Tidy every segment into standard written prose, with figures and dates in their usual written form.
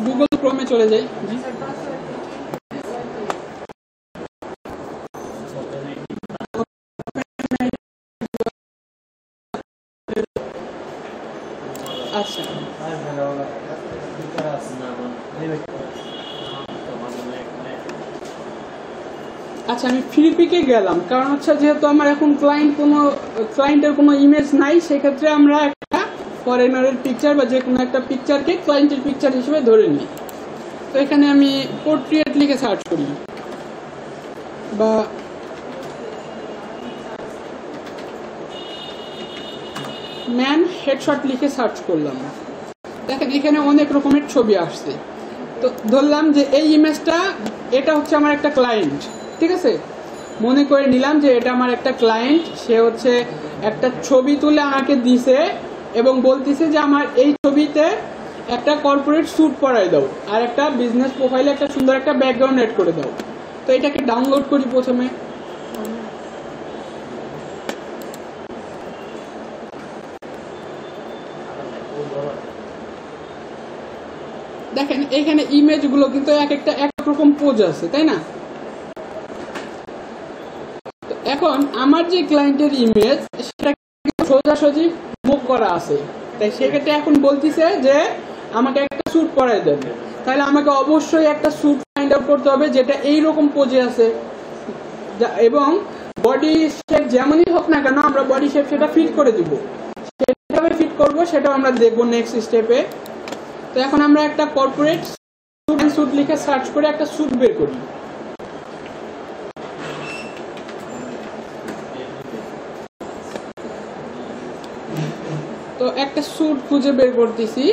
Google ক্রোমে চলে যাই। আচ্ছা আচ্ছা আমি ফ্রি পিকে গেলাম, কারণ হচ্ছে যেহেতু আমার এখন ক্লায়েন্টের কোনো ইমেজ নাই, সেক্ষেত্রে আমরা একটা ফরেনারের পিকচার বা যে কোনো একটা পিকচারকে ক্লায়েন্টের পিকচার হিসেবে ধরে নিই। তো এখানে আমি পোর্ট্রেট লিখে সার্চ করি বা ম্যান হেডশট লিখে সার্চ করলাম। দেখেন এখানে অনেক রকমের ছবি আসছে। তো ধরলাম যে এই ইমেজটা এটা হচ্ছে আমার একটা ক্লায়েন্ট, ঠিক আছে, মনে করে নিলাম যে এটা আমার একটা ক্লায়েন্ট। সে হচ্ছে একটা ছবি তুলে আমাকে দিছে এবং বলতেছে যে আমার এই ছবিতে একটা কর্পোরেট স্যুট পরাই দাও আর একটা বিজনেস প্রোফাইলে একটা সুন্দর একটা ব্যাকগ্রাউন্ড অ্যাড করে দাও। তো এটাকে ডাউনলোড করি প্রথমে। দেখেন এখানে ইমেজগুলো কিন্তু এক রকম পোজ আছে, তাই না? এখন আমার যে ক্লায়েন্টের ইমেজ সেটা সোজাসুজি মুভ করা আছে, তাই সেক্ষেত্রে এখন বলতেছে যে আমাকে একটা স্যুট পরাই দেবে। তাহলে আমাকে অবশ্যই একটা স্যুট ফাইন্ড আউট করতে হবে যেটা এইরকম পোজে আছে, এবং বডি শেপ যেমনই হোক না কেন আমরা বডি শেপ সেটা ফিট করে দিব। সেভাবে ফিট করবো সেটাও আমরা দেখবো নেক্সট স্টেপে। তো এখন আমরা একটা কর্পোরেট স্যুট লিখে সার্চ করে একটা স্যুট বের করি। তো একটা স্যুট খুঁজে বের করতেছি।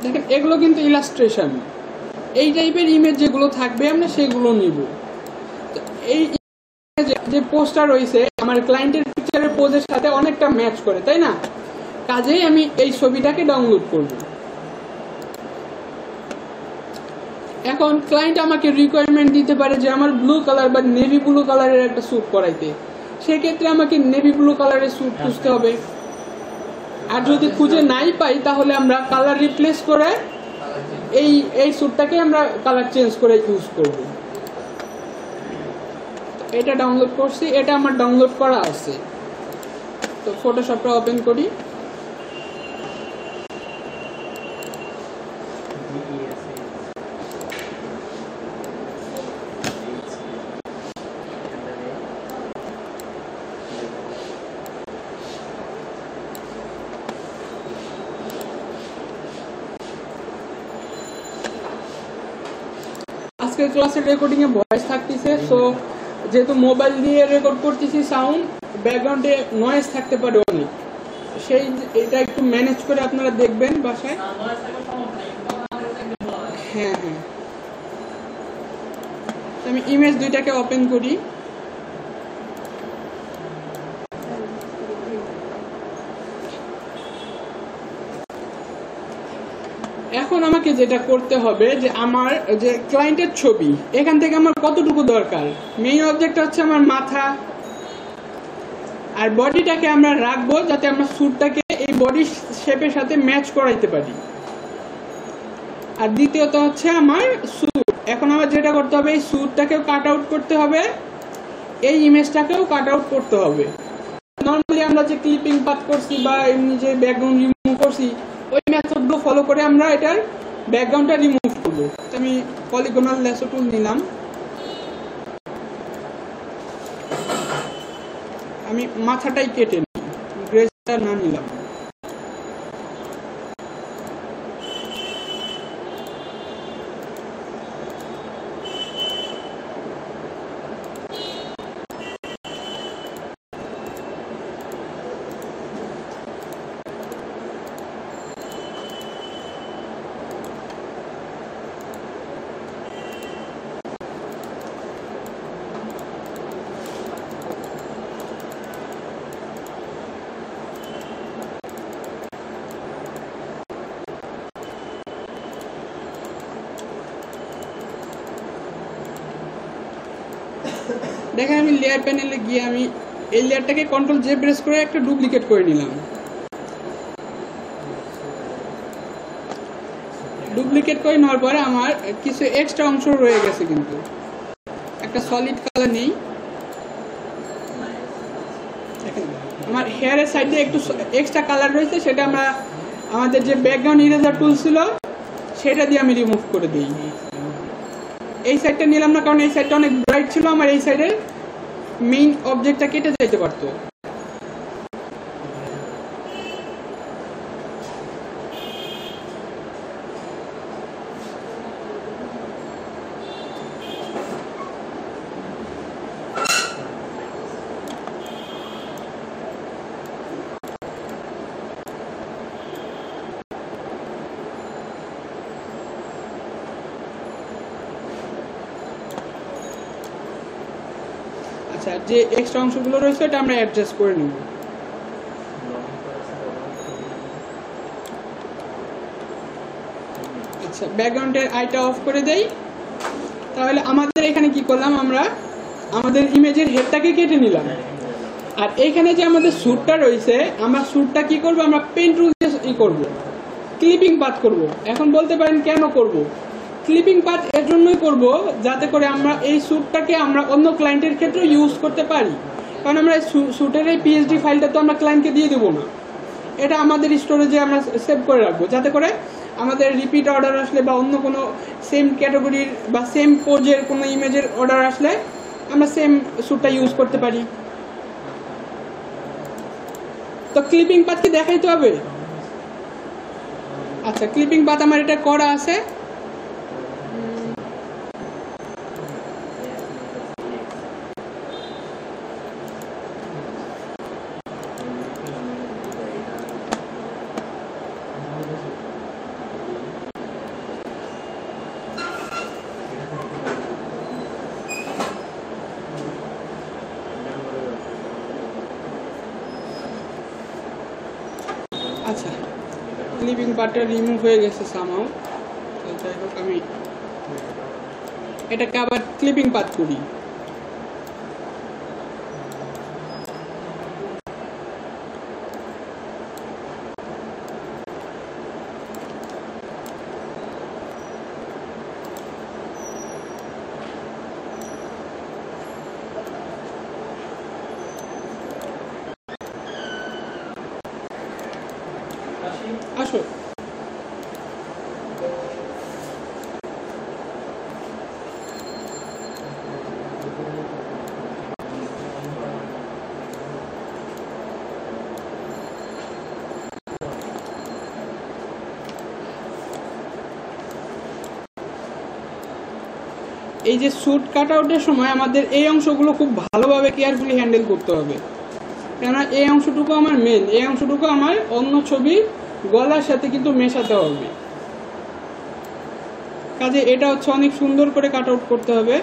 দেখেন এগুলো কিন্তু ইলাস্ট্রেশন, এই টাইপের ইমেজ যেগুলো থাকবে আমরা সেগুলো নিব। তো এই যে পোস্টার রয়েছে আমার ক্লায়েন্টের পিকচারের পোজের সাথে অনেকটা ম্যাচ করে, তাই না? কাজেই আমি এই ছবিটাকে ডাউনলোড করব। এখন ক্লায়েন্ট আমাকে রিকোয়ারমেন্ট দিতে পারে যে আমার ব্লু কালার বা নেভি ব্লু কালারের একটা স্যুট পরাইতে, সেক্ষেত্রে আমাকে নেভি ব্লু কালারের স্যুট খুঁজতে হবে। আর যদি খুঁজে নাই পাই তাহলে আমরা কালার রিপ্লেস করে এই স্যুটটাকে আমরা কালার চেঞ্জ করে ইউজ করব। এটা ডাউনলোড করছি, এটা আমার ডাউনলোড করা আছে। তো ফটোশপটা ওপেন করি। আজকের ক্লাসের রেকর্ডিং এ ভয়েস থাকতেছে, সো যেহেতু মোবাইল দিয়ে রেকর্ড করতেছি সাউন্ড ব্যাকগ্রাউন্ডে নয়েজ থাকতে পারে অনেক, এটা একটু ম্যানেজ করে আপনারা দেখবেন বাসায়। হ্যাঁ হ্যাঁ, আমি ইমেজ দুইটাকে ওপেন করি। এখন আমাকে যেটা করতে হবে যে আমার যে ক্লায়েন্টের ছবি এখান থেকে আমার কতটুকু দরকার। মেইন অবজেক্ট হচ্ছে আমার মাথা, আর বডিটাকে আমরা রাখবো যাতে আমরা স্যুটটাকে এই বডি শেপের সাথে ম্যাচ করাইতে পারি। আর দ্বিতীয়ত হচ্ছে আমার স্যুট। এখন আমার যেটা করতে হবে এই স্যুটটাকেও কাট আউট করতে হবে, এই ইমেজটাকেও কাট আউট করতে হবে। নর্মালি আমরা যে ক্লিপিং পাথ করছি বা এমনি যে ব্যাকগ্রাউন্ড রিমুভ করছি ওই মেথডগুলো ফলো করে আমরা এটার ব্যাকগ্রাউন্ডটা রিমুভ করবো। আমি পলিগনাল ল্যাসো টুল নিলাম, আমি মাথাটাই কেটে নিই, গ্রেসটা না নিলাম। দেখেন আমি লেয়ার প্যানেলে গিয়ে আমি এই লেয়ারটাকে কন্ট্রোল জে প্রেস করে একটা ডুপ্লিকেট করে নিলাম। ডুপ্লিকেট করে নেওয়ার পরে আমার কিছু এক্সট্রা অংশ রয়ে গেছে, কিন্তু একটা সলিড কালার নেই। আমার হেয়ারের সাইডে একটু এক্সট্রা কালার রয়েছে, সেটা আমরা আমাদের যে ব্যাকগ্রাউন্ড ইরেজার টুল ছিল সেটা দিয়ে আমি রিমুভ করে দিই। এই সাইডটা নিলাম না, কারণ এই সাইডটা অনেক ব্রাইট ছিল, আমার এই সাইডের মেইন অবজেক্টটা কেটে যাইতে পারতো। আচ্ছা, যে এক্সট্রা অংশগুলো রয়েছে এটা আমরা অ্যাডজাস্ট করে নেব। আচ্ছা, ব্যাকগ্রাউন্ডের আইটা অফ করে দেই। তাহলে আমাদের এখানে কি করলাম, আমরা আমাদের ইমেজের হেডটাকে কেটে নিলাম। আর এইখানে যে আমাদের স্যুটটা রয়েছে, আমরা স্যুটটা কি করব, আমরা পেন টুল দিয়ে করব, ক্লিপিং পাথ করব। এখন বলতে পারেন কেন করব? ক্লিপিং পাথ এর জন্যই করব যাতে করে আমরা এই স্যুটটাকে আমরা অন্য ক্লায়েন্টের ক্ষেত্রে ইউজ করতে পারি। কারণ আমরা স্যুটের এই পিএইচডি ফাইলটা তো আমরা ক্লায়েন্টকে দিয়ে দেবো না, এটা আমাদের স্টোরেজে আমরা সেভ করে রাখবো, যাতে করে আমাদের রিপিট অর্ডার আসলে বা অন্য কোনো সেম ক্যাটাগরির বা সেম পোজের কোনো ইমেজের অর্ডার আসলে আমরা সেম স্যুটটা ইউজ করতে পারি। তো ক্লিপিং পাথ কি দেখাইতে হবে? আচ্ছা, ক্লিপিং পাথ আমার এটা করা আছে। আচ্ছা, ক্লিপিং পার্টটা রিমুভ হয়ে গেছে সামহাউ। যাই হোক, আমি এটাকে আবার ক্লিপিং পাথ করি। আসো, এই যে স্যুট কাট আউটের সময় আমাদের এই অংশগুলো খুব ভালোভাবে কেয়ারফুলি হ্যান্ডেল করতে হবে, কেননা এই অংশটুকু আমার মেন, এই অংশটুকু আমার অন্য ছবি গলার সাথে কিন্তু মেশাতে হবে। কাজে এটা হচ্ছে অনেক সুন্দর করে কাট আউট করতে হবে।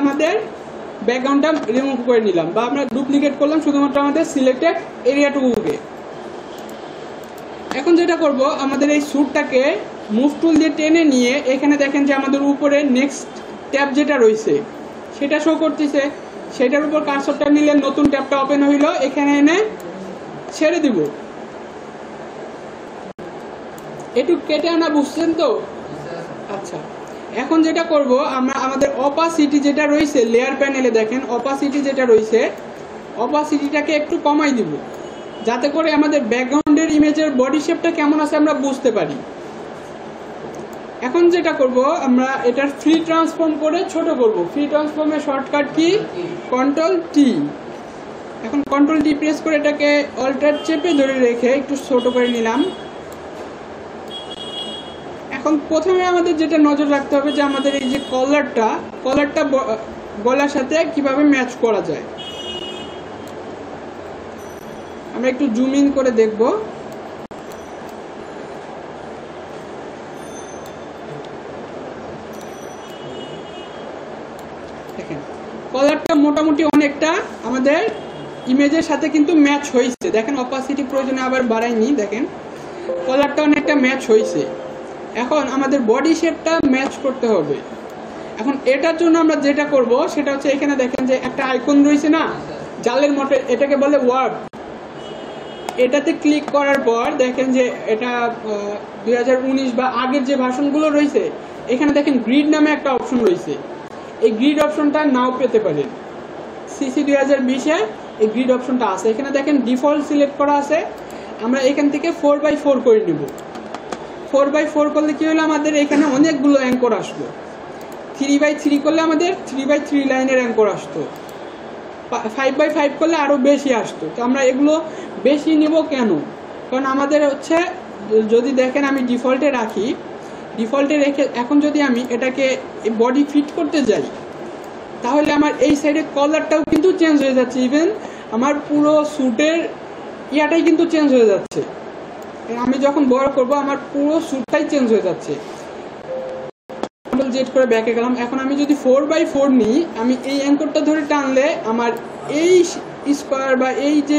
আমাদের ব্যাকগ্রাউন্ডটা রিমুভ করে নিলাম বা আমরা ডুপ্লিকেট করলাম শুধুমাত্র আমাদের সিলেক্টেড এরিয়াটুকুকে। এখন যেটা করব, আমাদের এই স্যুটটাকে মুভ টুল দিয়ে টেনে নিয়ে এখানে দেখেন যে আমাদের উপরে নেক্সট ট্যাব যেটা রয়েছে সেটা শো করতেছে, সেটার উপর কার্সরটা নিলে নতুন ট্যাবটা ওপেন হইলো, এখানে এনে ছেড়ে দিব। একটু কেটে আনা বুঝছেন তো? আচ্ছা, এখন যেটা করব, আমরা আমাদের অপাসিটি যেটা রয়েছে লেয়ার প্যানেলে দেখেন অপাসিটি যেটা রয়েছে, অপাসিটিটাকে একটু কমাই দিব যাতে করে আমাদের ব্যাকগ্রাউন্ডের ইমেজের বডি শেপটা কেমন আছে আমরা বুঝতে পারি। এখন যেটা করব, আমরা এটার ফ্রি ট্রান্সফর্ম করে ছোট করব। Free ট্রান্সফর্মের shortcut key? Control T. এখন কন্ট্রোল টি প্রেস করে এটাকে অল্টার চেপে ধরে রেখে একটু ছোট করে নিলাম। এখন প্রথমে আমাদের যেটা নজর রাখতে হবে যে আমাদের এই যে কলারটা গলার সাথে কিভাবে ম্যাচ করা যায়। আমরা একটু জুম ইন করে দেখব। দেখেন কলারটা মোটামুটি অনেকটা আমাদের ইমেজের সাথে কিন্তু ম্যাচ হয়েছে। দেখেন অপাসিটি প্রয়োজনে আবার বাড়াইনি, দেখেন কলারটা অনেকটা ম্যাচ হয়েছে। এখন আমাদের বডি শেপটা ম্যাচ করতে হবে। এখন এটার জন্য আমরা যেটা করব সেটা হচ্ছে, এখানে দেখেন যে একটা আইকন রয়েছে না জালের মতো, এটাকে বলে ওয়ার্ড। এটাতে ক্লিক করার পর দেখেন যে এটা 2019 বা আগের যে ভার্সনগুলো রয়েছে, এখানে দেখেন গ্রিড নামে একটা অপশন রয়েছে। এই গ্রিড অপশনটা নাও পেতে পারেন। সিসি 2020-এ এই গ্রিড অপশনটা আছে। এখানে দেখেন ডিফল্ট সিলেক্ট করা আছে, আমরা এখান থেকে 4x4 করে নিব। 4x4 করলে কি হলো, আমাদের এখানে অনেকগুলো অ্যাঙ্কর আসলো। 3x3 করলে আমাদের 3x3 লাইনের অ্যাঙ্কর আসতো। 5x5 করলে আরো বেশি আসতো। তো আমরা এগুলো বেশি নিব কেন? কারণ আমাদের হচ্ছে, যদি দেখেন আমি ডিফল্টে রাখি, ডিফল্টে রেখে এখন যদি আমি এটাকে বডি ফিট করতে যাই তাহলে আমার এই সাইডের কলারটাও কিন্তু চেঞ্জ হয়ে যাচ্ছে। ইভেন আমার পুরো স্যুটের ইয়াটাই কিন্তু চেঞ্জ হয়ে যাচ্ছে। আমি যখন বড় করব আমার পুরো স্যুটটাই চেঞ্জ হয়ে যাচ্ছে। কন্ট্রোল জেড করে ব্যাকে গেলাম। এখন আমি যদি 4x4 নিই, আমি এই অ্যাঙ্করটা ধরে টানলে আমার এই স্কোয়ার বা এই যে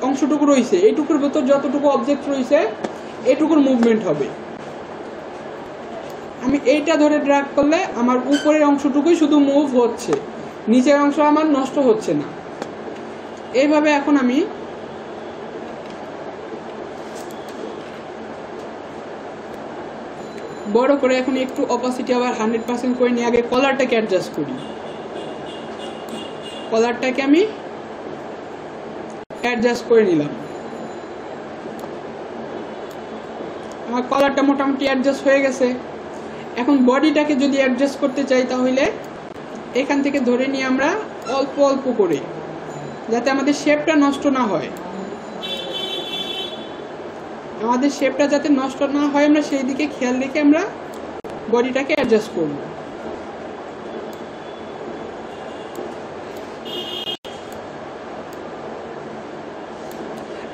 অংশটুকু রয়েছে এইটুকুর ভেতর যতটুকু অবজেক্ট রয়েছে এইটুকুর মুভমেন্ট হবে। আমি এইটা ধরে ড্র্যাগ করলে আমার উপরের অংশটুকুই শুধু মুভ হচ্ছে, নিচের অংশ আমার নষ্ট হচ্ছে না। এইভাবে এখন আমি বড় করে এখন একটু অপাসিটি আবার 100% করে নিয়ে আগে কলারটাকে অ্যাডজাস্ট করি। কলারটাকে আমি অ্যাডজাস্ট করে নিলাম। আমার কলারটা মোটামুটি অ্যাডজাস্ট হয়ে গেছে। এখন বডিটাকে যদি অ্যাডজাস্ট করতে চাই তাহলে এখান থেকে ধরে নিয়ে আমরা অল্প অল্প করে, যাতে আমাদের শেপটা নষ্ট না হয়, আমাদের শেপটা যাতে নষ্ট না হয় আমরা সেই দিকে খেয়াল রেখে আমরা বডিটাকে অ্যাডজাস্ট করব।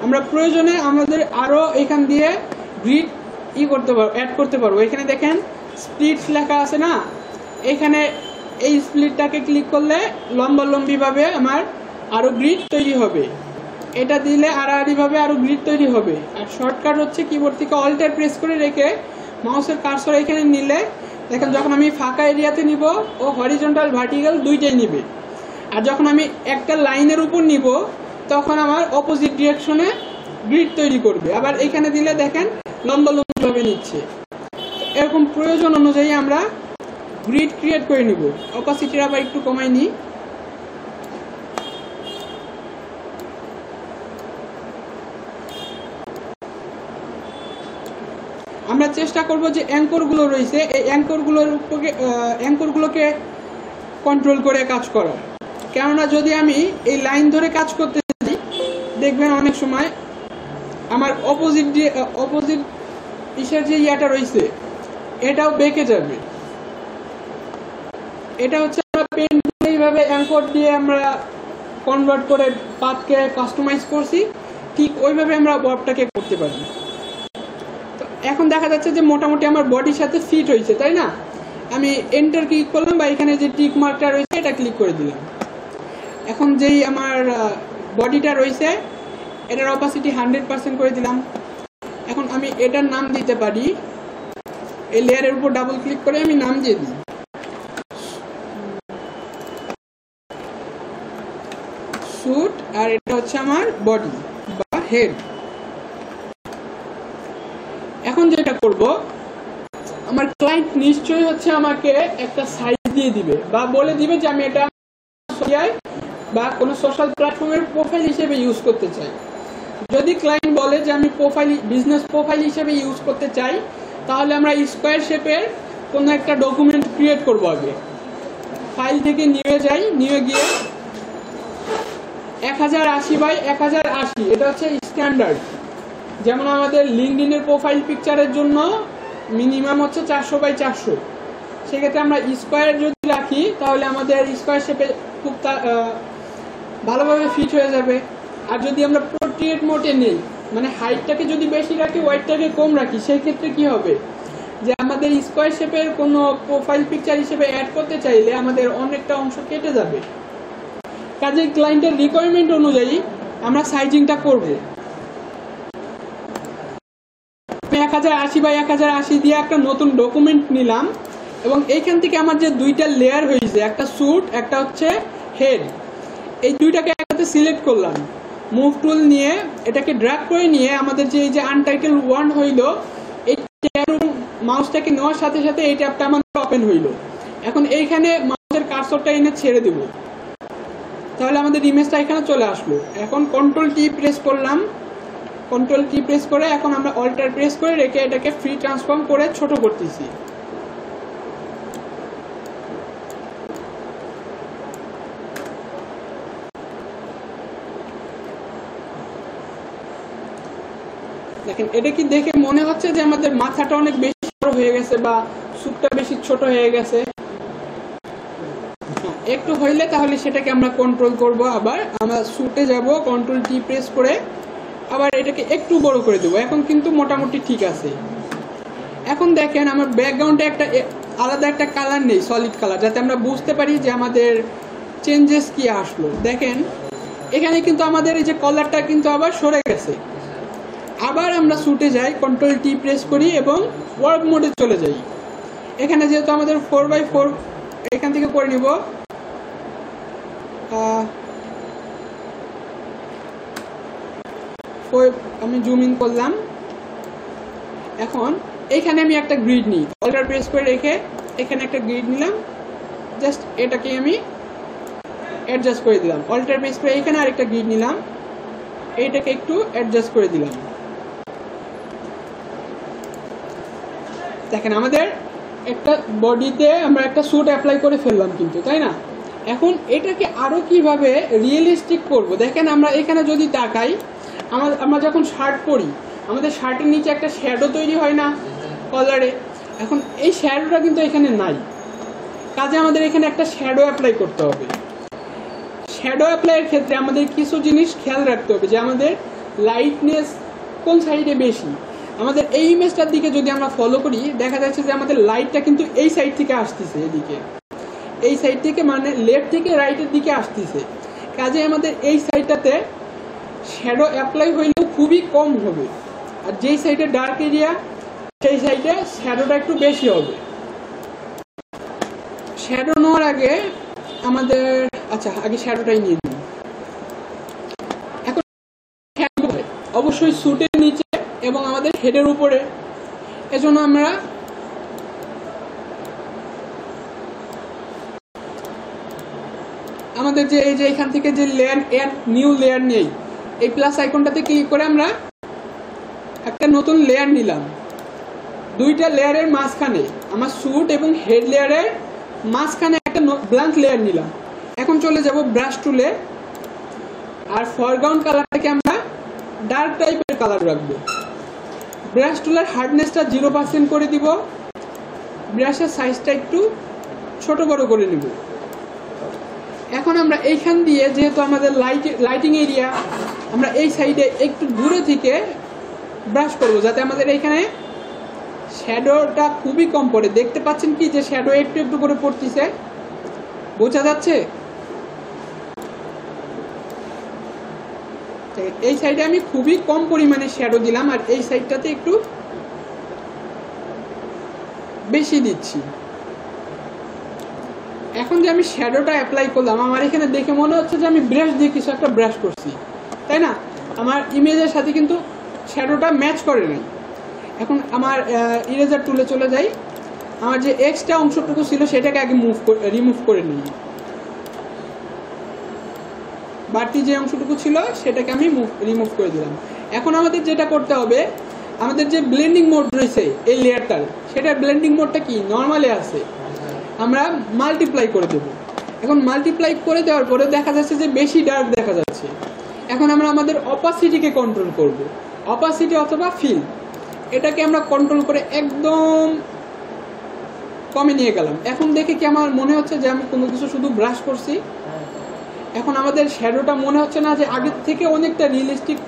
আমরা প্রয়োজনে আমাদের আরো এখান দিয়ে গ্রিড করতে পারবো, অ্যাড করতে পারবো। এখানে দেখেন স্প্লিট লেখা আছে না, এখানে এই স্প্লিটটাকে ক্লিক করলে লম্বালম্বি ভাবে আমার আরো গ্রিড তৈরি হবে। এটা দিলে আড়াআড়ি ভাবে আরো গ্রিড তৈরি হবে। আর শর্টকাট হচ্ছে কিবোর্ড থেকে অল্টার প্রেস করে রেখে মাউসের কার্সর এখানে নিলে দেখেন যখন আমি ফাঁকা এরিয়াতে নিব ও হরিজন্টাল ভার্টিক্যাল দুইটাই নিবে। আর যখন আমি একটা লাইনের উপর নিব তখন আমার অপোজিট ডিরেকশনে গ্রিড তৈরি করবে। আবার এখানে দিলে দেখেন লম্বালম্বি ভাবে নিচ্ছে। এরকম প্রয়োজন অনুযায়ী আমরা গ্রিড ক্রিয়েট করে নিব। অপাসিটির আবার একটু কমাই নিই। আমরা চেষ্টা করব যে অ্যাঙ্করগুলো রয়েছে এই অ্যাঙ্করগুলোকে কন্ট্রোল করে কাজ করার। কেননা যদি আমি এই লাইন ধরে কাজ করতে চাই দেখবেন অনেক সময় আমার অপোজিট ইসের যে ইয়াটা রয়েছে এটাও বেঁকে যাবে। এটা হচ্ছে আমরা পেন এইভাবে অ্যাঙ্কর দিয়ে আমরা কনভার্ট করে পাথকে কাস্টমাইজ করছি, ঠিক ওইভাবে আমরা ওয়ার্কটাকে করতে পারি। তো এখন দেখা যাচ্ছে যে মোটামুটি আমার বডির সাথে ফিট হয়েছে, তাই না? আমি এন্টার ক্লিক করলাম বা এখানে যে টিক মার্কটা রয়েছে এটা ক্লিক করে দিলাম। এখন যেই আমার বডিটা রয়েছে এটার অপাসিটি 100% করে দিলাম। এখন আমি এটার নাম দিতে পারি, এই লেয়ারের উপর ডাবল ক্লিক করে আমি নাম দিয়ে দিই স্যুট, আর এটা হচ্ছে আমার বডি বা হেড। এখন যেটা করব, আমার ক্লায়েন্ট নিশ্চয়ই হচ্ছে আমাকে একটা সাইজ দিয়ে দিবে বা বলে দিবে যে আমি এটা বা কোনো সোশ্যাল প্ল্যাটফর্মের প্রোফাইল হিসেবে ইউজ করতে চাই। যদি ক্লায়েন্ট বলে যে আমি বিজনেস প্রোফাইল হিসেবে ইউজ করতে চাই, তাহলে আমরা স্কোয়ার শেপের কোনো একটা ডকুমেন্ট ক্রিয়েট করব। আগে ফাইল থেকে নিয়ে যাই, নিয়ে গিয়ে 1080x1080, এটা হচ্ছে স্ট্যান্ডার্ড। যেমন আমাদের লিঙ্কডইনের প্রোফাইল পিকচারের জন্য মিনিমাম হচ্ছে 400x400। সেক্ষেত্রে আমরা স্কোয়ার যদি রাখি তাহলে আমাদের স্কোয়ার শেপে খুব ভালোভাবে ফিট হয়ে যাবে। আর যদি আমরা পোর্ট্রেট মোডে নেই, মানে হাইটটাকে যদি বেশি রাখি ওয়াইডটাকে কম রাখি, সেই ক্ষেত্রে কি হবে যে আমাদের স্কোয়ার শেপের কোনো প্রোফাইল পিকচার হিসেবে অ্যাড করতে চাইলে আমাদের অনেকটা অংশ কেটে যাবে। কাজেই ক্লায়েন্টের রিকোয়ারমেন্ট অনুযায়ী আমরা সাইজিংটা করব। 1080x1080 দিয়ে একটা নতুন ডকুমেন্ট নিলাম এবং এইখান থেকে আমার যে দুইটা লেয়ার হয়েছে, একটা স্যুট একটা হচ্ছে হেড, এই দুইটাকে একসাথে সিলেক্ট করলাম। মুভ টুল নিয়ে এটাকে ড্র্যাগ করে নিয়ে আমাদের যে এই যে আনটাইটেল 1 হইল, এই মাউসটাকে নেওয়ার সাথে সাথে এই ট্যাবটা আমাদের ওপেন হইল। এখন এইখানে মাউসের কার্সরটা এনে ছেড়ে দেব, তাহলে আমাদের ইমেজটা এখানে চলে আসলো। এখন কন্ট্রোল টি প্রেস করলাম, কন্ট্রোল কি প্রেস করে এখন আমরা অল্টার প্রেস করে রেখে এটাকে ফ্রি ট্রান্সফর্ম করে ছোট করতেছি। দেখেন এটা কি দেখে মনে হচ্ছে যে আমাদের মাথাটা অনেক বেশি বড় হয়ে গেছে বা স্যুটটা বেশি ছোট হয়ে গেছে? একটু হইলে তাহলে সেটাকে আমরা কন্ট্রোল করব। আবার আমরা স্যুটে যাব, কন্ট্রোল টি প্রেস করে আবার এটাকে একটু বড় করে দেবো। এখন কিন্তু মোটামুটি ঠিক আছে। এখন দেখেন আমার ব্যাকগ্রাউন্ডে একটা আলাদা একটা কালার নেই, সলিড কালার, যাতে আমরা বুঝতে পারি যে আমাদের চেঞ্জেস কি আসলো। দেখেন এখানে কিন্তু আমাদের এই যে কলারটা কিন্তু আবার সরে গেছে। আবার আমরা স্যুটে যাই, কন্ট্রোল টি প্রেস করি এবং ওয়ার্ক মোডে চলে যাই। এখানে যেহেতু আমাদের 4x4 এখান থেকে করে নিব, আমি জুম ইন করলাম। এখন এখানে আমি একটা গ্রিড নিই, অল্টার প্রেস করে রেখে এখানে একটা গ্রিড নিলাম, জাস্ট এটাকে আমি অ্যাডজাস্ট করে দিলাম। অল্টার প্রেস করে এখানে আরেকটা গ্রিড নিলাম, এইটাকে একটু অ্যাডজাস্ট করে দিলাম। দেখেন আমাদের একটা বডিতে আমরা একটা স্যুট অ্যাপ্লাই করে ফেললাম কিন্তু, তাই না? এখন এটাকে আরো কিভাবে রিয়েলিস্টিক করব? দেখেন আমরা এখানে যদি তাকাই, আমরা যখন শার্ট পরি আমাদের শার্টের নিচে একটা শ্যাডো তৈরি হয় না কলারে? এখন এই শ্যাডোটা কিন্তু এখানে নাই, কাজে আমাদের এখানে একটা শ্যাডো অ্যাপ্লাই করতে হবে। শ্যাডো অ্যাপ্লাইয়ের ক্ষেত্রে আমাদের কিছু জিনিস খেয়াল রাখতে হবে, যে আমাদের লাইটনেস কোন সাইডে বেশি। আমাদের এই ইমেজটার দিকে যদি আমরা ফলো করি, দেখা যাচ্ছে যে আমাদের লাইটটা কিন্তু এই সাইড থেকে আসতেছে, এদিকে এই সাইড থেকে, মানে লেফট থেকে রাইটের দিকে আসতেছে। কাজে আমাদের এই সাইডটাতে শ্যাডো অ্যাপ্লাই হইলেও খুবই কম হবে, আর যেই সাইডে ডার্ক এরিয়া সেই সাইডে শ্যাডোটা একটু বেশি হবে। শ্যাডো নেওয়ার আগে আমাদের আগে শ্যাডোটাই নিয়ে নিই। এখন অবশ্যই স্যুটের নিচে এবং আমাদের হেডের উপরে, এজন্য আমরা আমাদের যে এই যে এখান থেকে যে লেয়ার এড নিউ লেয়ার নেই, এই প্লাস আইকনটাতে ক্লিক করে আমরা একটা নতুন লেয়ার নিলাম। দুইটা লেয়ারের মাঝখানে, আমার স্যুট এবং হেড লেয়ারের মাঝখানে একটা ব্ল্যাঙ্ক লেয়ার নিলাম। এখন চলে যাব ব্রাশ টুলে, আর ফরগ্রাউন্ড কালারটাকে আমরা ডার্ক টাইপের কালার রাখবো। ব্রাশ টুলের হার্ডনেসটা 0% করে দিব, ব্রাশের সাইজটা একটু ছোট বড় করে নিব। এখন আমরা এইখান দিয়ে, যেহেতু আমাদের লাইটিং এরিয়া, আমরা এই সাইডে একটু দূরে থেকে ব্রাশ করব, যাতে আমাদের এইখানে শ্যাডোটা খুবই কম পড়ে, দেখতে পাচ্ছেন কি যে শ্যাডো একটু একটু করে পড়তেছে, বোঝা যাচ্ছে? এই সাইডে আমি খুবই কম পরিমাণে শ্যাডো দিলাম, আর এই সাইডটাতে একটু বেশি দিচ্ছি। এখন যে আমি শ্যাডোটা অ্যাপ্লাই করলাম, আমার এখানে দেখে মনে হচ্ছে যে আমি ব্রাশ দিয়ে কিছু একটা ব্রাশ করছি, তাই না? আমার ইমেজের সাথে কিন্তু শ্যাডোটা ম্যাচ করে নাই। এখন আমার ইরেজার টুলে চলে যাই, আমার যে এক্সট্রা অংশটুকু ছিল সেটাকে আগে রিমুভ করে নিই। বাড়তি যে অংশটুকু ছিল সেটাকে আমি রিমুভ করে দিলাম। এখন আমাদের যেটা করতে হবে, আমাদের যে ব্লেন্ডিং মোড রয়েছে এই লেয়ারটার, সেটার ব্লেন্ডিং মোডটা কি নর্মালে আছে, আমরা মাল্টিপ্লাই করে দেব। এখন মাল্টিপ্লাই করে দেওয়ার পরে দেখা যাচ্ছে যে বেশি ডার্ক দেখা যাচ্ছে। এখন আমরা আমাদের অপাসিটিকে কন্ট্রোল করব, অপাসিটি অথবা ফিল, এটাকে আমরা কন্ট্রোল করে একদম কমে নিয়ে গেলাম। এখন দেখে কি আমার মনে হচ্ছে যে আমি কোনো কিছু শুধু ব্রাশ করছি। এখন আমাদের শ্যাডোটা মনে হচ্ছে না যে আগের থেকে অনেকটা রিয়েলিস্টিক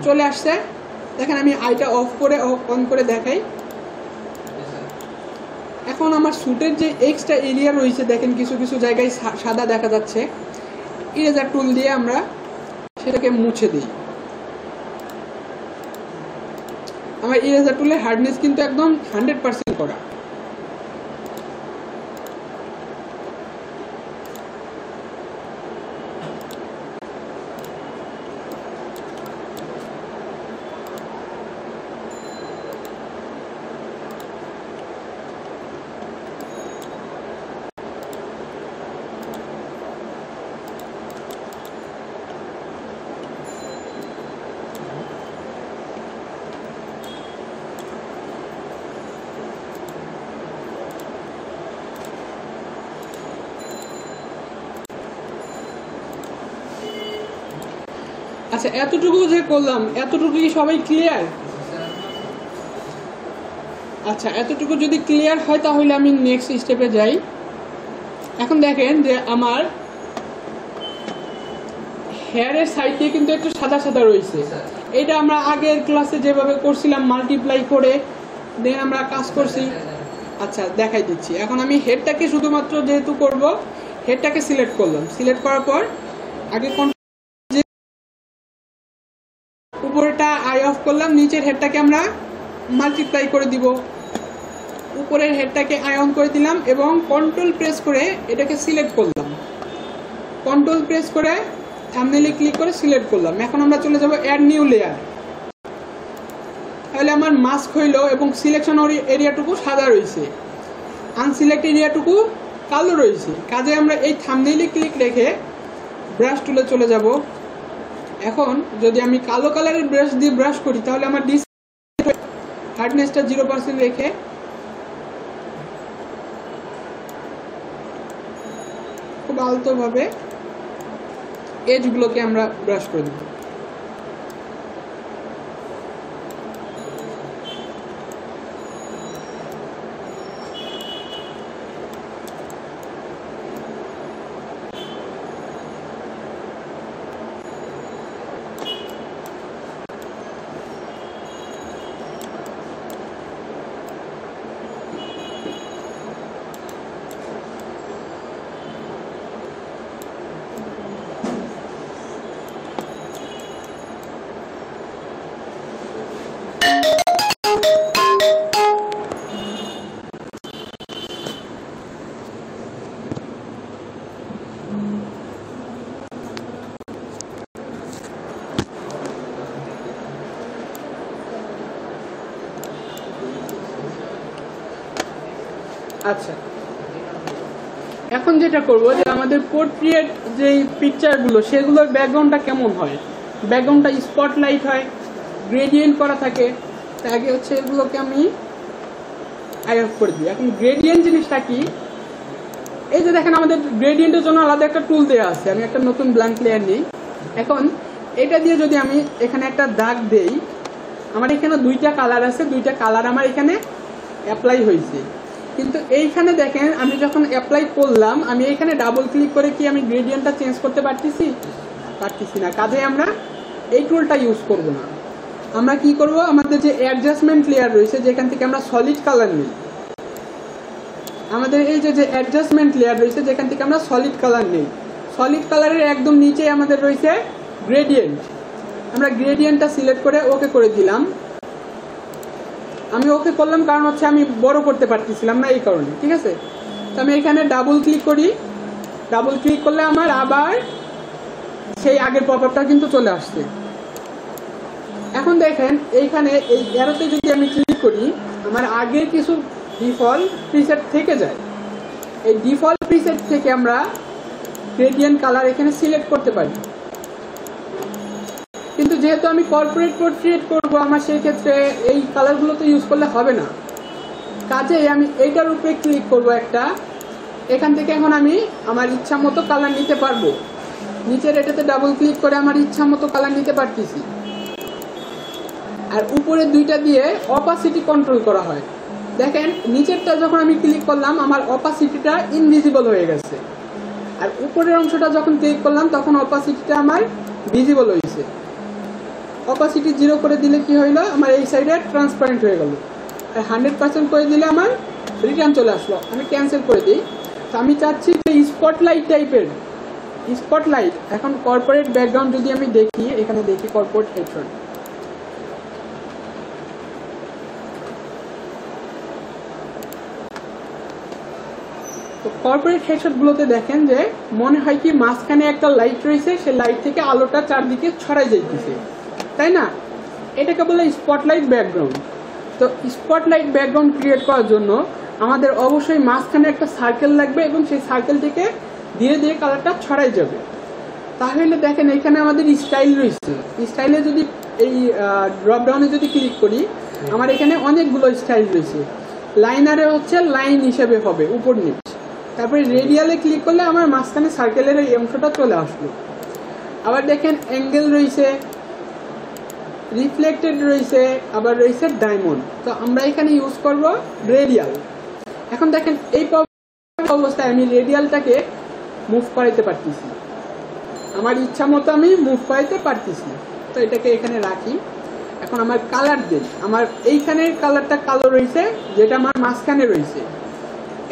চলে আসছে। দেখেন আমি আইটা অফ করে অন করে দেখাই। এখন আমার স্যুটের যে এক্সট্রা এরিয়া রয়েছে দেখেন কিছু কিছু জায়গায় সাদা দেখা যাচ্ছে। ইরেজার টুল দিয়ে আমরা সেটাকে মুছে দিই। আমার ইরেজার টুলের হার্ডনেস কিন্তু একদম 100% করা। আচ্ছা, এতটুকু যে করলাম, এতটুকু কি সবাই ক্লিয়ার? আচ্ছা, এতটুকু যদি ক্লিয়ার হয় তাহলে আমি নেক্সট স্টেপে যাই। এখন দেখেন যে আমার হেয়ারের সাইডে কিন্তু একটু সাদা সাদা রয়েছে। এটা আমরা আগের ক্লাসে যেভাবে করছিলাম মাল্টিপ্লাই করে দেন আমরা কাজ করছি। আচ্ছা, দেখাই দিচ্ছি। এখন আমি হেডটাকে শুধুমাত্র যেহেতু করব, হেডটাকে সিলেক্ট করলাম। সিলেক্ট করার পর আগে উপরেটা আই অফ করলাম, নিচের হেডটাকে আমরা মাল্টিপ্লাই করে দিব, উপরের হেডটাকে আই অন করে দিলাম এবং কন্ট্রোল প্রেস করে এটাকে সিলেক্ট করলাম। কন্ট্রোল প্রেস করে থাম্বনেইলে ক্লিক করে সিলেক্ট করলাম। এখন আমরা চলে যাব অ্যাড নিউ লেয়ার। তাহলে আমার মাস্ক হইল এবং সিলেকশন এরিয়াটুকু সাদা রয়েছে, আনসিলেক্ট এরিয়াটুকু কালো রয়েছে। কাজে আমরা এই থাম্বনেইলে ক্লিক রেখে ব্রাশ টুলে চলে যাব। এখন যদি আমি কালো কালারের ব্রাশ দিয়ে ব্রাশ করি তাহলে আমার হার্ডনেসটা 0% রেখে খুব আলতোভাবে এজগুলোকে আমরা ব্রাশ করে দেব। আচ্ছা, এখন যেটা করবো যে আমাদের পোর্ট্রেট যে পিকচারগুলো সেগুলোর ব্যাকগ্রাউন্ডটা কেমন হয়, ব্যাকগ্রাউন্ডটা স্পটলাইট হয়, গ্রেডিয়েন্ট করা থাকে। তাই আগে হচ্ছে এগুলোকে আমি আই অফ করে দিই। এখন গ্রেডিয়েন্ট জিনিসটা কি, এই যে দেখেন আমাদের গ্রেডিয়েন্টের জন্য আলাদা একটা টুল দেওয়া আছে। আমি একটা নতুন ব্ল্যাঙ্ক লেয়ার নিই। এখন এটা দিয়ে যদি আমি এখানে একটা দাগ দেই, আমার এখানে দুইটা কালার আছে, দুইটা কালার আমার এখানে অ্যাপ্লাই হয়েছে। কিন্তু এইখানে দেখেন আমি যখন অ্যাপ্লাই করলাম, আমি এখানে ডাবল ক্লিক করে কি আমি গ্রেডিয়েন্টটা চেঞ্জ করতে পারতেছি না। কাজে আমরা এই টুলটা ইউজ করব না। আমরা কি করব, আমাদের যে অ্যাডজাস্টমেন্ট লেয়ার রয়েছে যেখান থেকে আমরা সলিড কালার নিই, আমাদের এই যে অ্যাডজাস্টমেন্ট লেয়ার রয়েছে যেখান থেকে আমরা সলিড কালার নিই, সলিড কালারের একদম নিচে আমাদের রয়েছে গ্রেডিয়েন্ট। আমরা গ্রেডিয়েন্টটা সিলেক্ট করে ওকে করে দিলাম। আমি ওকে করলাম কারণ হচ্ছে আমি বড় করতে পারতেছিলাম না এই কারণে, ঠিক আছে। তো আমি এখানে ডাবল ক্লিক করি, ডাবল ক্লিক করলে আমার আবার সেই আগের পপআপটা কিন্তু চলে আসছে। এখন দেখেন এইখানে এই অ্যারোতে যদি আমি ক্লিক করি আমার আগের কিছু ডিফল্ট প্রিসেট থেকে যায়। এই ডিফল্ট প্রিসেট থেকে আমরা গ্রেডিয়েন্ট কালার এখানে সিলেক্ট করতে পারি, কিন্তু যেহেতু আমি কর্পোরেট পোর্ট্রেট করব আমার সেই ক্ষেত্রে এই কালারগুলো তো ইউজ করলে হবে না। কাজেই আমি এইটার উপরে ক্লিক করব একটা, এখান থেকে এখন আমি আমার ইচ্ছা মতো কালার নিতে পারবো। নিচের এটাতে ডাবল ক্লিক করে আমার ইচ্ছা মতো কালার নিতে পারতেছি। আর উপরে দুইটা দিয়ে অপাসিটি কন্ট্রোল করা হয়। দেখেন নিচেরটা যখন আমি ক্লিক করলাম আমার অপাসিটিটা ইনভিজিবল হয়ে গেছে, আর উপরের অংশটা যখন ক্লিক করলাম তখন অপাসিটিটা আমার ভিজিবল হয়েছে। অপাসিটি 0 করে দিলে কি হইলো, আমার এই সাইডে ট্রান্সপারেন্ট হয়ে গেল। আর 100% করে দিলে আমার রিটার্ন চলে আসলো। আমি ক্যান্সেল করে দিই। তো আমি চাচ্ছি যে স্পটলাইট টাইপের, স্পটলাইট। এখন কর্পোরেট ব্যাকগ্রাউন্ড যদি আমি দেখি, এখানে দেখি কর্পোরেট হেডশট, তো কর্পোরেট হেডশট গুলোতে দেখেন যে মনে হয় কি মাঝখানে একটা লাইট রয়েছে, সেই লাইট থেকে আলোটা চারদিকে ছড়াই যাইতেছে, তাই না? এটাকে বলে স্পটলাইট ব্যাকগ্রাউন্ড। তো স্পটলাইট ব্যাকগ্রাউন্ড ক্রিয়েট করার জন্য আমাদের অবশ্যই মাঝখানে একটা সার্কেল লাগবে এবং সেই সার্কেল থেকে ধীরে ধীরে কালারটা ছড়াই যাবে। তাহলে দেখেন এখানে আমাদের স্টাইল রয়েছে, স্টাইলে যদি এই ড্রপ ডাউনে যদি ক্লিক করি আমার এখানে অনেকগুলো স্টাইল রয়েছে। লাইনারে হচ্ছে লাইন হিসেবে হবে উপর নিচ, তারপরে রেডিয়ালে ক্লিক করলে আমার মাঝখানে সার্কেলের এই অংশটা চলে আসলো। আবার দেখেন অ্যাঙ্গেল রয়েছে, রিফ্লেক্টেড রয়েছে, আবার রয়েছে ডায়মন্ড। তো আমরা এখানে ইউজ করব রেডিয়াল। এখন দেখেন এই অবস্থায় আমি রেডিয়ালটাকে মুভ করাইতে পারতেছি, আমার ইচ্ছা মতো আমি মুভ করাইতে পারতেছি। তো এটাকে এখানে রাখি। এখন আমার কালার দিন, আমার এইখানের কালারটা কালো রয়েছে যেটা আমার মাঝখানে রয়েছে,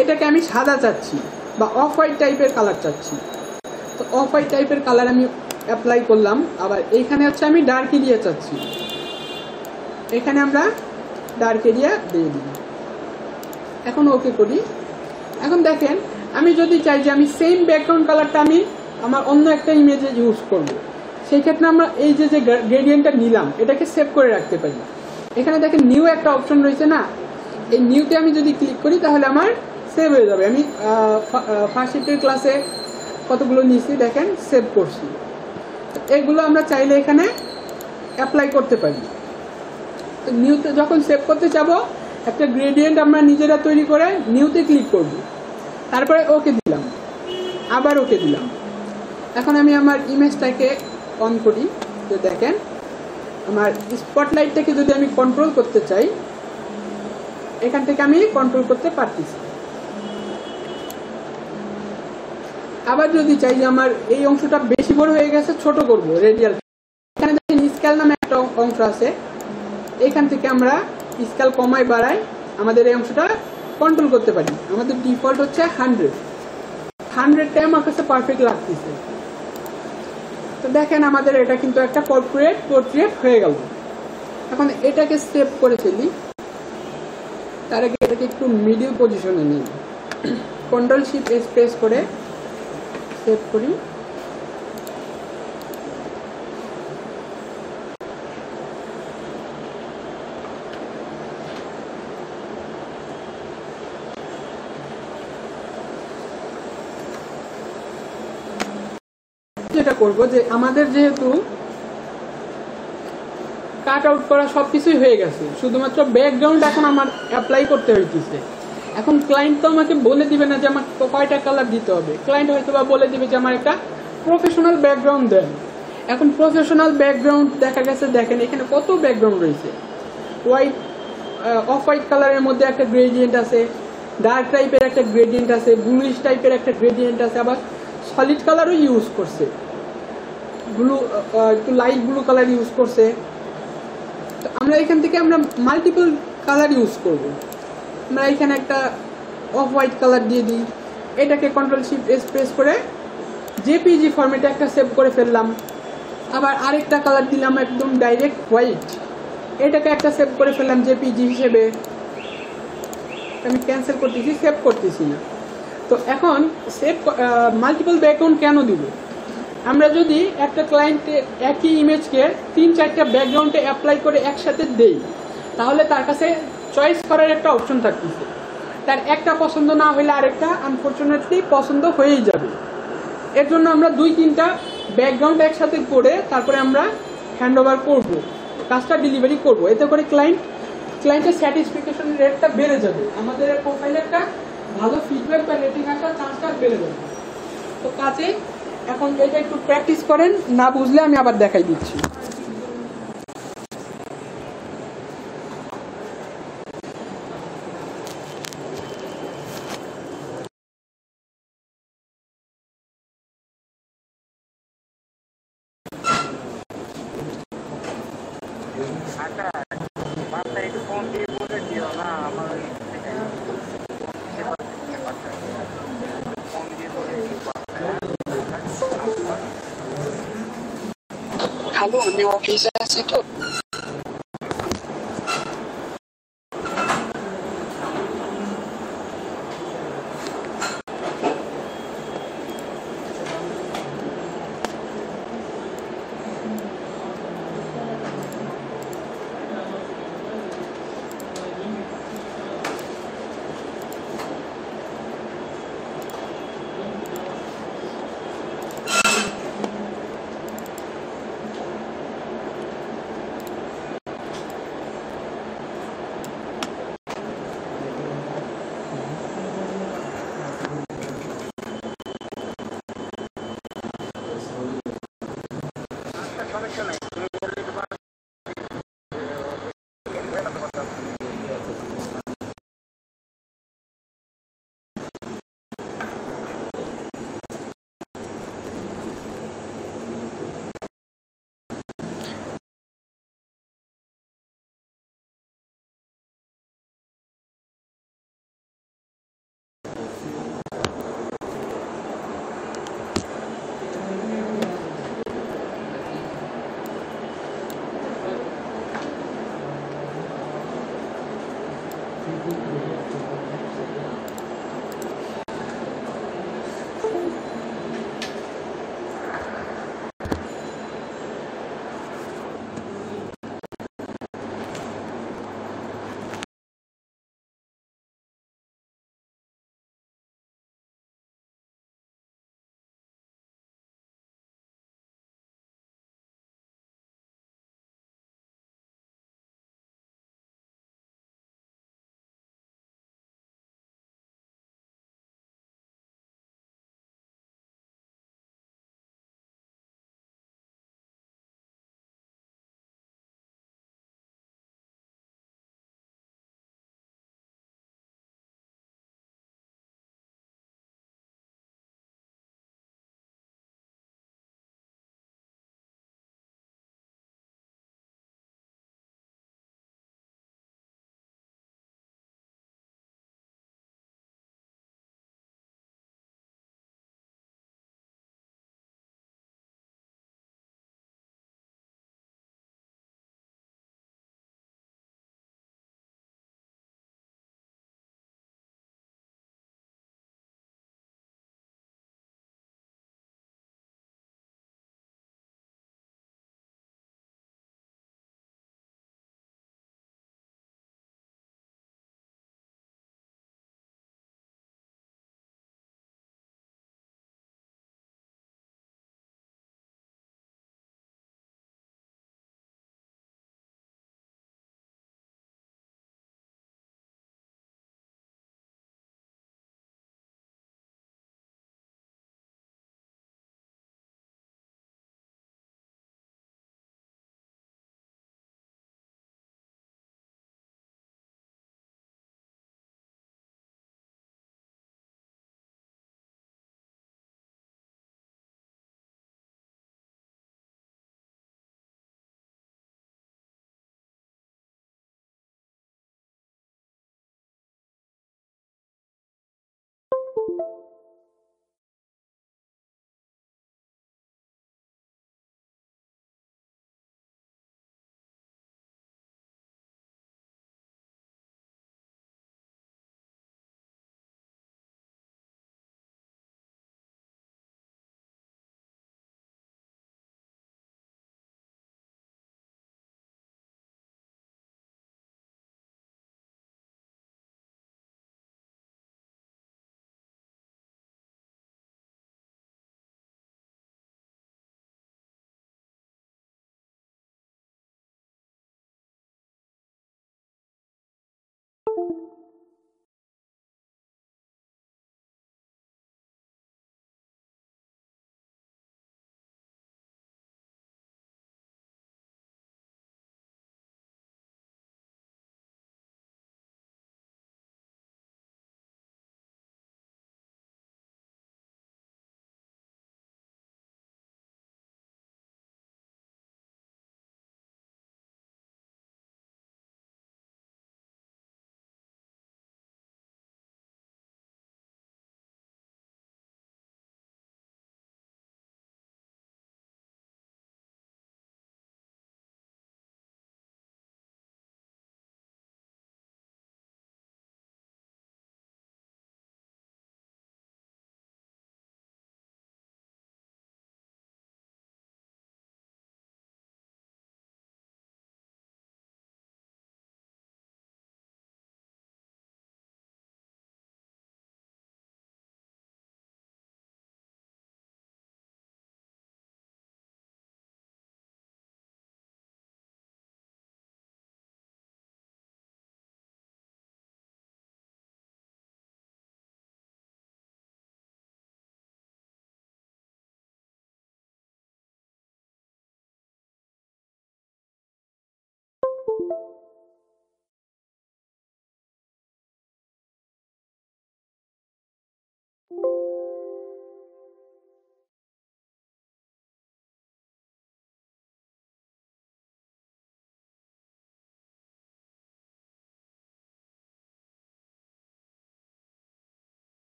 এটাকে আমি সাদা চাচ্ছি বা অফ হোয়াইট টাইপের কালার চাচ্ছি। তো অফ হোয়াইট টাইপের কালার আমি অ্যাপ্লাই করলাম। আবার এইখানে হচ্ছে আমি ডার্ক এরিয়া চাচ্ছি, এখানে আমরা ডার্ক এরিয়া দিয়ে দিই। এখন ওকে করি। এখন দেখেন আমি যদি চাই যে আমি সেম ব্যাকগ্রাউন্ড কালারটা আমি আমার অন্য একটা ইমেজে ইউজ করব, সেই ক্ষেত্রে আমরা এই যে গ্রেডিয়েন্টটা নিলাম এটাকে সেভ করে রাখতে পারি। এখানে দেখেন নিউ একটা অপশন রয়েছে না, এই নিউতে আমি যদি ক্লিক করি তাহলে আমার সেভ হয়ে যাবে। আমি ফার্স্ট শিফটের ক্লাসে কতগুলো নিয়েছি দেখেন সেভ করছি, এগুলো আমরা চাইলে এখানে অ্যাপ্লাই করতে পারি। তো নিউতে যখন সেভ করতে যাবো একটা গ্রেডিয়েন্ট আমরা নিজেরা তৈরি করে নিউতে ক্লিক করব, তারপরে ওকে দিলাম, আবার ওকে দিলাম। এখন আমি আমার ইমেজটাকে অন করি, তো দেখেন আমার স্পটলাইটটাকে যদি আমি কন্ট্রোল করতে চাই এখান থেকে আমি কন্ট্রোল করতে পারতেছি। আবার যদি চাই যে আমার এই অংশটা বেশি বড় হয়ে গেছে ছোট করব রেডিয়াল, এখানে দেখেন স্কেল নামে একটা অংশ আছে, এখান থেকে আমরা স্কেল কমাই বাড়াই আমাদের এই অংশটা কন্ট্রোল করতে পারি। আমাদের ডিফল্ট হচ্ছে 100টাই আমার কাছে পারফেক্ট লাগতেছে। তো দেখেন আমাদের এটা কিন্তু একটা কর্পোরেট পোর্ট্রেট হয়ে গেল। এখন এটাকে সেভ করে ফেলি, তার আগে এটাকে একটু মিডিল পজিশনে নিই, কন্ট্রোল শিফট এস প্রেস করে সেভ করি। যেটা করবো যে আমাদের যেহেতু কাট আউট করা সবকিছুই হয়ে গেছে, শুধুমাত্র ব্যাকগ্রাউন্ড এখন আমার অ্যাপ্লাই করতে হইতেছে। এখন ক্লায়েন্ট তো আমাকে বলে দিবে না যে আমার কয়টা কালার দিতে হবে, ক্লায়েন্ট হয়তো বা বলে দিবে যে আমার একটা প্রফেশনাল ব্যাকগ্রাউন্ড দেন। এখন প্রফেশনাল ব্যাকগ্রাউন্ড দেখা গেছে দেখেন এখানে কত ব্যাকগ্রাউন্ড রয়েছে, হোয়াইট অফ হোয়াইট কালারের মধ্যে একটা গ্রেডিয়েন্ট আছে, ডার্ক টাইপের একটা গ্রেডিয়েন্ট আছে, ব্লুইশ টাইপের একটা গ্রেডিয়েন্ট আছে, আবার সলিড কালারও ইউজ করছে, ব্লু একটু লাইট ব্লু কালার ইউজ করছে। আমরা এখান থেকে আমরা মাল্টিপল কালার ইউজ করব। আমরা এখানে একটা অফ হোয়াইট কালার দিয়ে দিই, এটাকে কন্ট্রোল শিফট এস প্রেস করে জেপিজি ফরম্যাটে একটা সেভ করে ফেললাম। আবার আরেকটা কালার দিলাম একদম ডাইরেক্ট হোয়াইট, এটাকে একটা সেভ করে ফেললাম জেপিজি হিসেবে। আমি ক্যান্সেল করতেছি, সেভ করতেছি না। তো এখন সেভ মাল্টিপল ব্যাকগ্রাউন্ড কেন দিব? আমরা যদি একটা ক্লায়েন্টে একই ইমেজকে 3-4টা ব্যাকগ্রাউন্ডে অ্যাপ্লাই করে একসাথে দেই, তাহলে তার কাছে চয়েস করার একটা অপশন থাকতেছে। তার একটা পছন্দ না হলে আরেকটা আনফরচুনেটলি পছন্দ হয়েই যাবে। এর জন্য আমরা 2-3টা ব্যাকগ্রাউন্ড একসাথে করে তারপরে আমরা হ্যান্ড ওভার করবো, কাজটা ডেলিভারি করব। এতে করে ক্লায়েন্টের স্যাটিসফ্যাকশন রেটটা বেড়ে যাবে, আমাদের প্রোফাইলে একটা ভালো ফিডব্যাক বা রেটিং আসার চান্সটা বেড়ে যাবে। তো কাজে এখন এটা একটু প্র্যাকটিস করেন, না বুঝলে আমি আবার দেখাই দিচ্ছি। হ্যালো, আমি অফিসে আছি তো।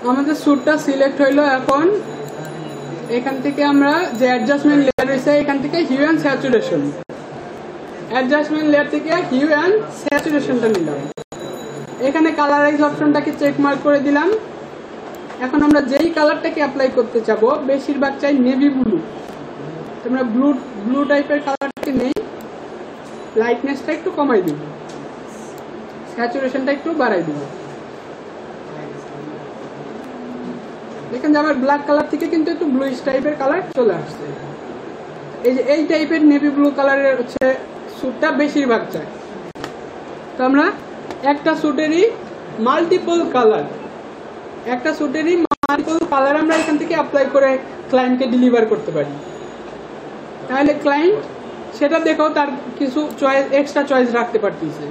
আমাদের স্যুটটা সিলেক্ট হইলো। এখন এখান থেকে আমরা যে অ্যাডজাস্টমেন্ট লেয়ার রয়েছে এখান থেকে hue and saturation, adjustment layer থেকে হিউ অ্যান্ড স্যাচুরেশনটা নিলাম। এখানে কালারাইজ অপশনটাকে চেক মার্ক করে দিলাম। এখন আমরা যেই কালারটাকে অ্যাপ্লাই করতে চাবো, বেশিরভাগ চাই নেভি ব্লু, আমরা ব্লু টাইপের কালারটাকে নেই, লাইটনেসটা একটু কমাই দিব, স্যাচুরেশনটা একটু বাড়াই দিব। দেখেন যে আমার ব্ল্যাক কালার থেকে কিন্তু একটু ব্লুইশ টাইপের কালার চলে আসছে। এই যে এই টাইপের নেভি ব্লু কালারের হচ্ছে স্যুটটা বেশিরভাগ চাই। তো আমরা একটা স্যুটেরই মাল্টিপল কালার আমরা এখান থেকে অ্যাপ্লাই করে ক্লায়েন্টকে ডেলিভার করতে পারি। তাহলে ক্লায়েন্ট সেটা দেখেও তার কিছু চয়েস, এক্সট্রা চয়েস রাখতে পারতেছে।